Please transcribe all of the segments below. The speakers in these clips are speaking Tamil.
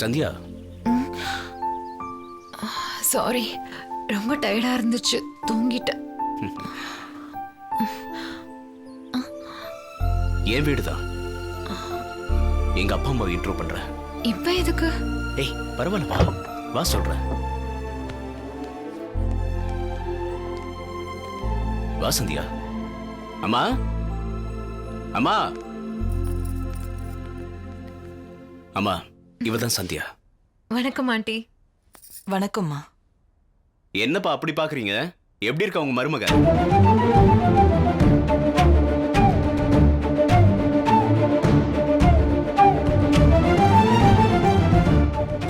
சந்தியா, சாரி, ரொம்ப டயர்டா இருந்துச்சு, தூங்கிட்டேன். என் வீடுதான். எங்க அப்பா அம்மாவை இன்ட்ரோ பண்றேன். இப்ப எதுக்கு? ஏய் பரவாயில்ல, வா வா சொல்றேன். வா சந்தியா. அம்மா, அம்மா, அம்மா, இவதான் சந்தியா. வணக்கம் ஆண்டி. வணக்கம்மா. என்னப்பா அப்படி பாக்குறீங்க? எப்படி இருக்கா உங்க மருமக?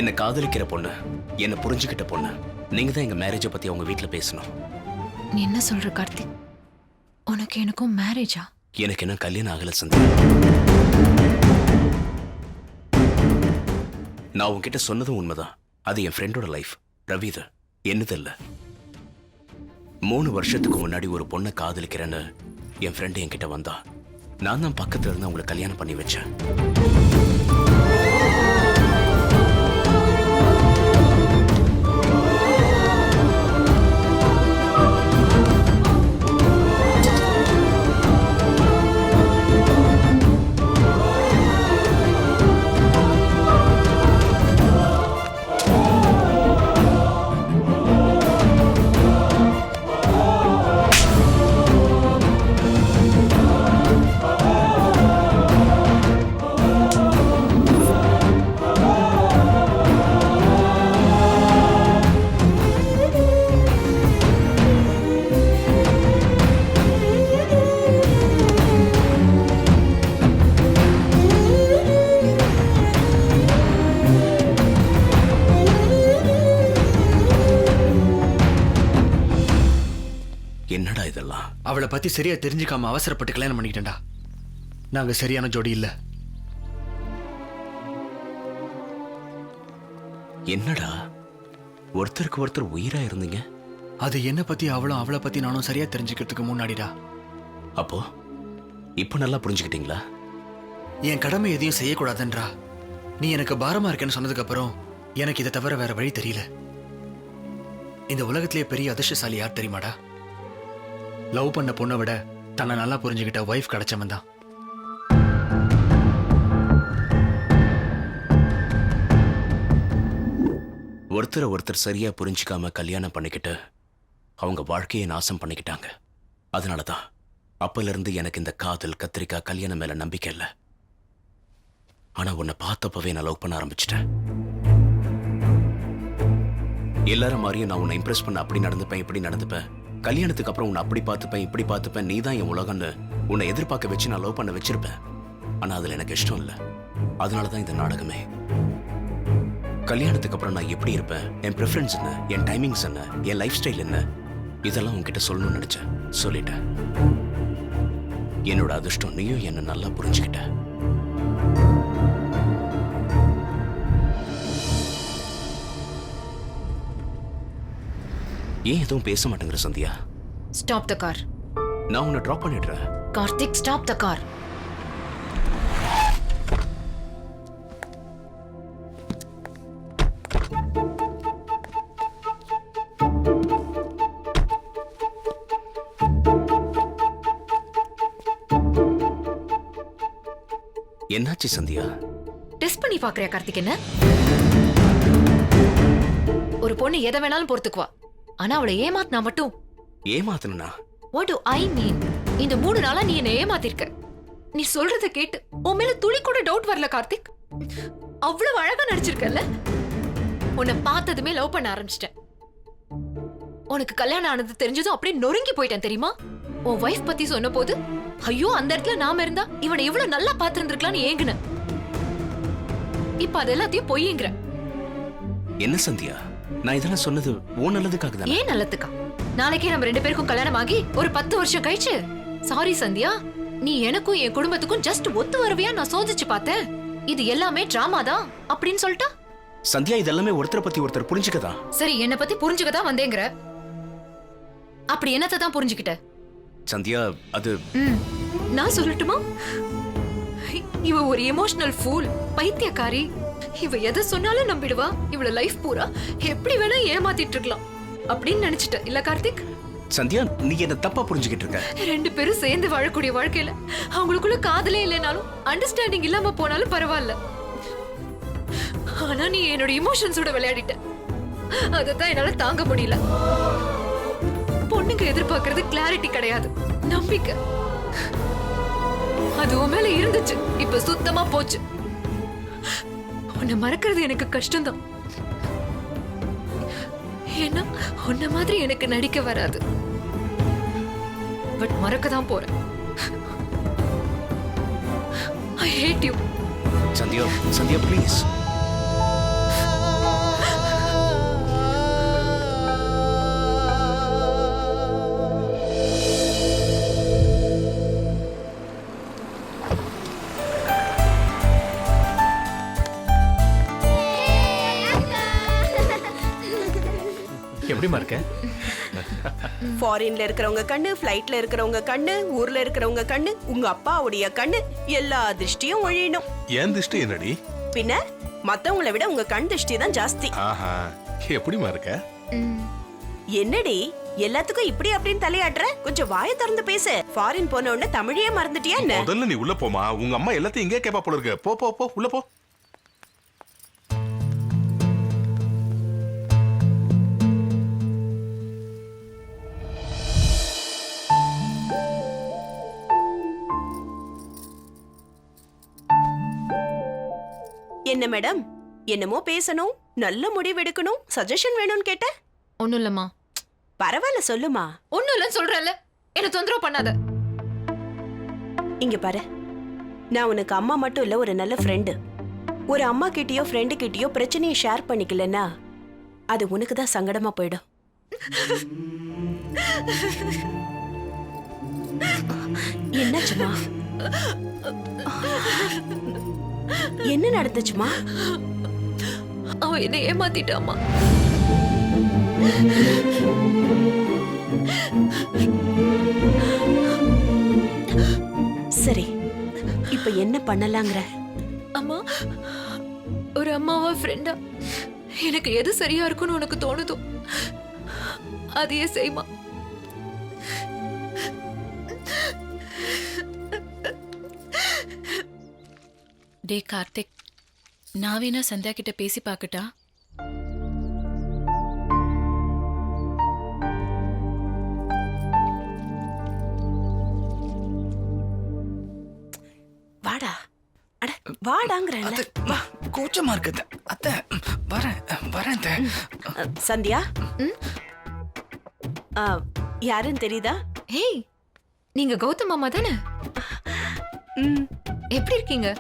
என்ன காதலிக்கிற பொண்ணு, என்ன புரிஞ்சுக்கிட்ட பொண்ணு. நீங்க தான் எங்க மேரேஜ பத்தி அவங்க வீட்டுல பேசணும். நீ என்ன சொல்ற கார்த்திக்? உனக்கு எனக்கும் மேரேஜா? எனக்கு என்ன கல்யாணம் ஆகல சந்தியா. நான் உன்கிட்ட சொன்னதும் உண்மைதான். அது என் ஃப்ரெண்டோட லைஃப். ரவிது என்னது இல்ல. 3 வருஷத்துக்கு முன்னாடி ஒரு பொண்ணை காதலிக்கிறேன்னு என் ஃப்ரெண்டு என்கிட்ட வந்தா. நான் தான் பக்கத்துல இருந்து அவங்களை கல்யாணம் பண்ணி வச்சேன். என்னடா இதெல்லாம்? அவளை பத்தி சரியா தெரிஞ்சுக்காம அவசரப்பட்டு கல்யாணம் பண்ணிக்கிட்டேன்டா. நாங்க சரியான ஜோடி இல்ல. என்னடா ஒருத்தருக்கு ஒருத்தர் உயிரா இருந்தீங்க? அது என்ன பத்தி அவளும் அவளை பத்தி நானும் சரியா தெரிஞ்சுக்கிறதுக்கு முன்னாடிடா. அப்போ இப்ப நல்லா புரிஞ்சுக்கிட்டீங்களா? என் கடமை எதையும் செய்யக்கூடாதுன்றா. நீ எனக்கு பாரமா இருக்கேன்னு சொன்னதுக்கு அப்புறம் எனக்கு இதை தவிர வேற வழி தெரியல. இந்த உலகத்திலேயே பெரிய அதிர்ஷ்டசாலி யார் தெரியுமாடா? லவ் பண்ண பொண்ணை விட தன்னை நல்லா புரிஞ்சுக்கிட்ட வைஃப் கிடைச்சவன் தான். ஒருத்தரை ஒருத்தர் சரியா புரிஞ்சுக்காம கல்யாணம் பண்ணிக்கிட்டு அவங்க வாழ்க்கையை நாசம் பண்ணிக்கிட்டாங்க. அதனாலதான் அப்பல இருந்து எனக்கு இந்த காதல், கத்திரிக்காய், கல்யாணம் மேல நம்பிக்கை இல்லை. ஆனா உன்னை பார்த்தப்பவே நான் லவ் பண்ண ஆரம்பிச்சிட்டேன். எல்லாரும் மாதிரியும் நான் உன்னை இம்ப்ரெஸ் பண்ண அப்படி நடந்துப்பேன், இப்படி நடந்துப்பேன். கல்யாணத்துக்கு அப்புறம் உன்னை அப்படி பார்த்துப்பேன், இப்படி பார்த்துப்பேன், நீ தான் என் உலகம்னு உன்னை எதிர்பார்க்க வச்சு நான் லவ் பண்ண வச்சிருப்பேன். ஆனா அதுல எனக்கு இஷ்டம் இல்லை. அதனாலதான் இந்த நாடகமே. கல்யாணத்துக்கு அப்புறம் நான் எப்படி இருப்பேன், என் ப்ரிஃபரன்ஸ் என்ன, என் டைமிங்ஸ் என்ன, என் லைஃப் ஸ்டைல் என்ன, இதெல்லாம் உன்கிட்ட சொல்லணும்னு நினைச்சேன். சொல்லிட்டேன். என்னோட அதிர்ஷ்டம் நீயும் என்ன நல்லா புரிஞ்சுக்கிட்ட. ஏன் எதுவும் பேச மாட்டேங்கிற சந்தியா? Stop the car. நான் உன்னை டிராப் பண்ணிடுறேன். Karthik, stop the car. என்னாச்சு சந்தியா? டெஸ்ட் பண்ணி பாக்குறியா கார்த்திக்? என்ன ஒரு பொண்ணு எதை வேணாலும் பொறுத்துக்குவா, ஆனா அவளை ஏமாத்தினா மட்டும். ஏமாத்தனா? What do I mean? இந்த 3 நாளா நீ என்ன ஏமாத்திருக்க. நீ சொல்றத கேட்டு உன் மேல துளி கூட டவுட் வரல கார்த்திக். அவ்வளவு அழகா நடிச்சிருக்கல. உன்னை பார்த்ததுமே லவ் பண்ண ஆரம்பிச்சிட்டேன். உனக்கு கல்யாணம் ஆனது தெரிஞ்சதும் அப்படியே நொறுங்கி போயிட்டேன் தெரியுமா? உன் வைஃப் பத்தி சொன்ன போது ஐயோ அந்த இடத்துல நாம இருந்தா இவனை எவ்வளவு நல்லா பாத்துருந்துருக்கலாம்னு ஏங்குன. இப்ப அது எல்லாத்தையும் பொய்யுங்கிற. என்ன சந்தியா, நான் இதெல்லாம் சொன்னது உன் நல்லதுக்காக தான். ஏன் நல்லதுக்கா? நாளைக்கே நம்ம 2 பேருக்கும் கல்யாணம் ஆகி ஒரு 10 வருஷம் கழிச்சு, சாரி சந்தியா, நீ எனக்கும் என் குடும்பத்துக்கும் ஜஸ்ட் ஒத்து வருவியா நான் சோதிச்சு பார்த்தேன். இது எல்லாமே டிராமா தான் அப்படின்னு சொல்லிட்டா? சந்தியா, இதெல்லாமே ஒருத்தரை பத்தி ஒருத்தர் புரிஞ்சுக்கதா. சரி, என்ன பத்தி புரிஞ்சுக்கதான் வந்தேங்கிற. அப்படி என்னத்தை தான் புரிஞ்சுக்கிட்ட? சந்தியா, அது நான் சொல்லட்டுமா? இவ ஒரு எமோஷனல் ஃபூல், பைத்தியக்காரி. இவ எதை சொன்னாலும் நம்பிடுவா, இவள லைஃப் பூரா எப்படி வேணா ஏமாத்திட்டு இருக்கலாம் அப்படின்னு நினைச்சிட்ட இல்ல கார்த்திக்? சந்தியா, நீ என்ன தப்பா புரிஞ்சுக்கிட்டு இருக்க. ரெண்டு பேரும் சேர்ந்து வாழக்கூடிய வாழ்க்கையில அவங்களுக்குள்ள காதலே இல்லைனாலும் அண்டர்ஸ்டாண்டிங் இல்லாம போனாலும் பரவாயில்ல. ஆனா நீ என்னோட இமோஷன்ஸோட விளையாடிட்ட. அதத்தான் என்னால தாங்க முடியல. பொண்ணுங்க எதிர்பார்க்கறது கிளாரிட்டி கிடையாது, நம்பிக்கை. அது உன் மேல இருந்துச்சு, இப்ப சுத்தமா போச்சு. உன்னை மறக்கிறது எனக்கு கஷ்டம்தான். ஏன்னா உன்ன மாதிரி எனக்கு நடிக்க வராது. பட் மறக்க தான் போறேன். I hate you. Sandhya, Sandhya please. எப்படிமா இருக்க? ஃபாரின்ல இருக்கிறவங்க கண்ணு, ஃப்ளைட்ல இருக்கிறவங்க கண்ணு, ஊர்ல இருக்கிறவங்க கண்ணு, உங்க அப்பாவுடைய கண்ணு, எல்லா திருஷ்டியும் ஒழியணும். ஏன் திருஷ்டி என்னடி? பின்ன மத்தவங்களை விட உங்க கண் திருஷ்டி தான் ஜாஸ்தி. ஆஹா, எப்படிமா இருக்க? என்னடி எல்லாத்துக்கும் இப்படி அப்படின்னு தலையாடுற? கொஞ்சம் வாயை திறந்து பேசு. ஃபாரின் போன உடனே தமிழையே மறந்துட்டியா என்ன? முதல்ல நீ உள்ள போமா. உங்க அம்மா எல்லாத்தையும் இங்கே கேப்பா போல இருக்கு. போ போ போ, உள்ள போ. என்ன மேடம், என்னமோ பேசணும், நல்ல முடிவு எடுக்கணும், சஜஷன் வேணும்னு கேட்ட? ஒண்ணும் இல்லம்மா. பரவாயில்ல சொல்லுமா. ஒண்ணும் இல்லன்னு சொல்றேன்ல, என்ன தொந்தரவு பண்ணாத. இங்க பாரு, நான் உனக்கு அம்மா மட்டும் இல்ல, ஒரு நல்ல ஃப்ரெண்டு. ஒரு அம்மா கிட்டயோ ஃப்ரெண்டு கிட்டயோ பிரச்சனையை ஷேர் பண்ணிக்கலன்னா அது உனக்கு தான் சங்கடமா போயிடும். என்னாச்சுமா? என்ன நடந்துச்சுமா? அவன் என்ன ஏமாத்திட்டாமா. சரி, இப்ப என்ன பண்ணலாங்கிற? அம்மா, ஒரு அம்மாவா ஃப்ரெண்டா எனக்கு எது சரியா இருக்குன்னு உனக்கு தோணுதோ அதையே செய்மா. டே கார்த்திக், நான் வேணா சந்தியா கிட்ட பேசி பார்க்கட்டா? வாடா. அட வாடாங்கறேன்ல. வா, கூச்சமா இருக்குது. அத்தை, வரேன் வரேன் அத்தை. சந்தியா, யாருன்னு தெரியுதா? ஹேய், நீங்க கௌதம் மாமா தானே? எப்படி இருக்கீங்க?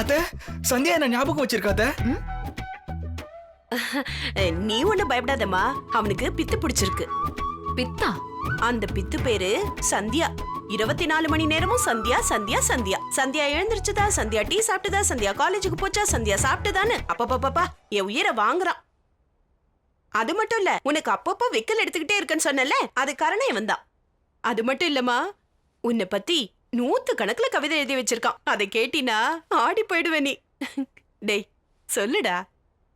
அத்தை, சந்தியா என்ன ஞாபகம் வச்சிருக்கா அத்தை? நீ ஒண்ணு பயப்படாதம்மா, அவனுக்கு பித்து பிடிச்சிருக்கு. பித்தா? அந்த பித்து பேரு சந்தியா. 24 மணி நேரமும் சந்தியா சந்தியா சந்தியா. சந்தியா எழுந்திருச்சுதா, சந்தியா டீ சாப்பிட்டுதா, சந்தியா காலேஜுக்கு போச்சா, சந்தியா சாப்பிட்டுதான்னு அப்பப்பா என் உயிரை வாங்குறான். அது மட்டும் இல்ல, உனக்கு அப்பப்போ வெக்கல் எடுத்துக்கிட்டே இருக்குன்னு சொன்னல, அது காரணம் இவன் தான். அது மட்டும் இல்லம்மா, உன்னை பத்தி 100 கணக்குல கவிதை எழுதி வச்சிருக்கான். அதை கேட்டினா ஆடி போயிடுவே நீ. டேய் சொல்லுடா.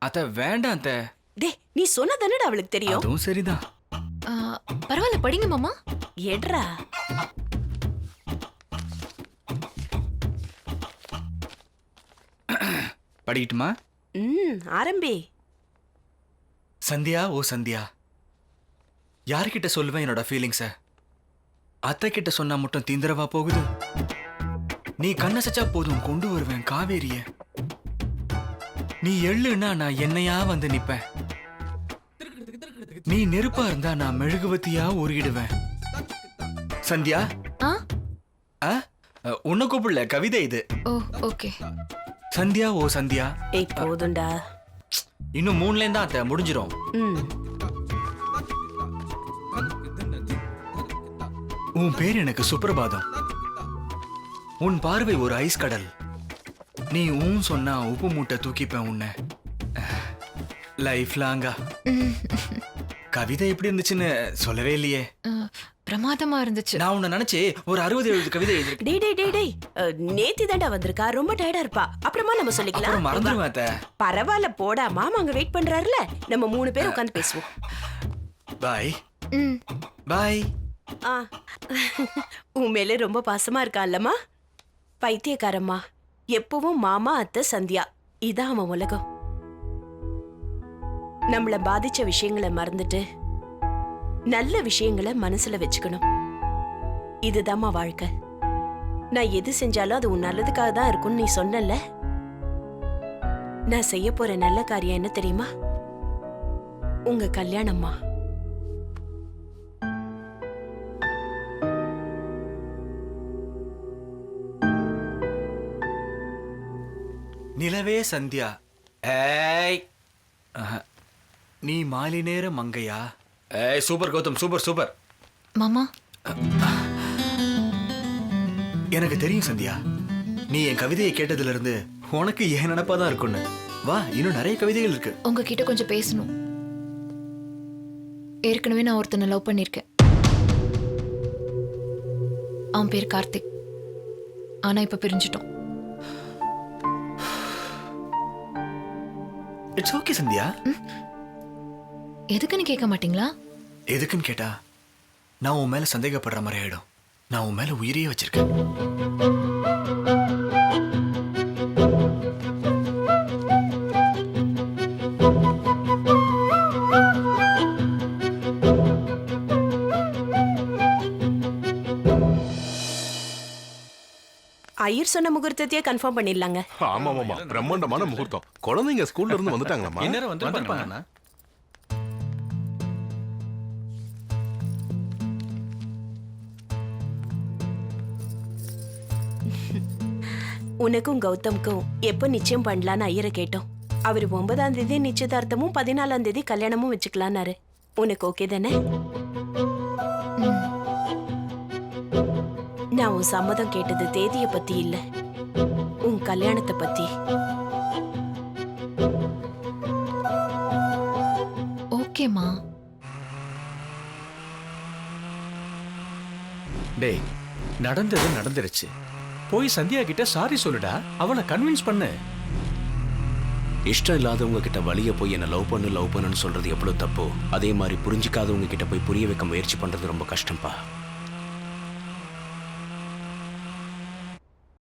அத்தை வேண்டாம் அத்தை. டேய், நீ சொன்னதானடா அவளுக்கு தெரியும். அதுவும் சரிதான். பரவாயில்ல, படிங்க மாமா. எட்ரா. படிக்கட்டுமா? ஆரம்பி. சந்தியா, ஓ சந்தியா, யார்கிட்ட சொல்லுவேன் என்னோட ஃபீலிங்ஸ? அத்தை கிட்ட சொன்னா மட்டும் தீந்திரவா போகுது? நீ கண்ணசச்சா போதும் கொண்டு வருவேன் காவேரிய. நீ எள்ளுன்னா நான் என்னையா வந்து நிப்பேன். நீ நெருப்பா இருந்தா நான் மெழுகுவத்தியா உருகிடுவேன். சந்தியா, உன்னை கூப்பிடல, கவிதை இது. ஓ, ஓகே. சந்தியா, ஓ சந்தியா. ஏய் போதும்டா. இன்னும் 3 லைன் தான் அத்தை, முடிஞ்சிரும். உன் பேர் எனக்கு சுப்பிரபாதம். உன் பார்வை ஒரு ஐஸ் கடல். நீ ஊன் சொன்னா உப்பு மூட்டை தூக்கிப்பேன் உன்னை லைஃப் லாங்கா. கவிதை எப்படி இருந்துச்சுன்னு சொல்லவே இல்லையே. பிரமாதமா இருந்துச்சு. நான் உன்னை நினைச்சு ஒரு 60-70 கவிதை எழுதிருக்கேன். டேய் டேய் டேய் டேய் நேத்தி தாண்டா வந்திருக்கா, ரொம்ப டயர்டா இருப்பா. அப்புறமா நம்ம சொல்லிக்கலாம். அப்புறம் மறந்துடுவேன் அத்தை. பரவாயில்ல போடா, மாமா அங்க வெயிட் பண்றாருல, நம்ம 3 பேர் உட்கார்ந்து பேசுவோம். பாய் ம். பாய். ஆ. உன் மேல ரொம்ப பாசமா இருக்கான்லம்மா. பைத்தியக்காரம்மா. எப்பவும் மாமா அத்தை சந்தியா, இதான் அவன் உலகம். நம்மள பாதிச்ச விஷயங்களை மறந்துட்டு நல்ல விஷயங்களை மனசுல வச்சுக்கணும். இதுதாம்மா வாழ்க்கை. நான் எது செஞ்சாலும் அது உன் நல்லதுக்காக தான் இருக்கும்னு நீ சொன்னல. நான் செய்ய போற நல்ல காரியம் என்ன தெரியுமா? உங்க கல்யாணம்மா. நிலவே சந்தியா. ஏய் ஆஹா. நீ மாலை நேர மங்கையா? ஏய் சூப்பர் கௌதம், சூப்பர் சூப்பர். மாமா, எனக்கு தெரியும் சந்தியா, நீ என் கவிதையை கேட்டதுல இருந்து உனக்கு ஏன் நினைப்பாதான் இருக்கும்னு. வா, இன்னும் நிறைய கவிதைகள் இருக்கு. உங்ககிட்ட கொஞ்சம் பேசணும். ஏற்கனவே நான் ஒருத்தனை லவ் பண்ணிருக்கேன். அவன் பேர் கார்த்திக். ஆனா இப்ப பிரிஞ்சிட்டோம். It's okay Sandhya. எதுக்குன்னு கேட்க மாட்டீங்களா? எதுக்குன்னு கேட்டா நான் உன் மேல சந்தேகப்படுற மாதிரி ஆயிடும். நான் உன் மேல உயிரையே வச்சிருக்கேன். ஐயர் சொன்ன முகூர்த்தத்தையே கன்ஃபார்ம் பண்ணிடலாங்க. ஆமா ஆமா, பிரம்மாண்டமான முகூர்த்தம். குழந்தைங்க ஸ்கூல்ல இருந்து வந்துட்டாங்களாமா? இந்நேரம் வந்துருப்பாங்கண்ணா. உனக்கும் கௌதம்க்கும் எப்ப நிச்சயம் பண்ணலான்னு ஐயரை கேட்டோம். அவர் 9ஆம் தேதி நிச்சயதார்த்தமும் 14ஆம் தேதி கல்யாணமும் வச்சுக்கலான்னாரு. உனக்கு ஓகே தானே? நான் உன் சம்மதம் கேட்டது தேதியை பத்தி இல்ல, உன் கல்யாணத்தை பத்தி. ஓகேமா. டேய், நடந்தது நடந்துருச்சு. போய் சந்தியா கிட்ட சாரி சொல்லுடா, அவளை கன்வின்ஸ் பண்ணு. இஷ்டம் இல்லாதவங்க கிட்ட வழிய போய் என்ன லவ் பண்ணுன்னு சொல்றது எவ்வளவு தப்போ, அதே மாதிரி புரிஞ்சிக்காதவங்க கிட்ட போய் புரிய வைக்க முயற்சி பண்றது ரொம்ப கஷ்டம்பா.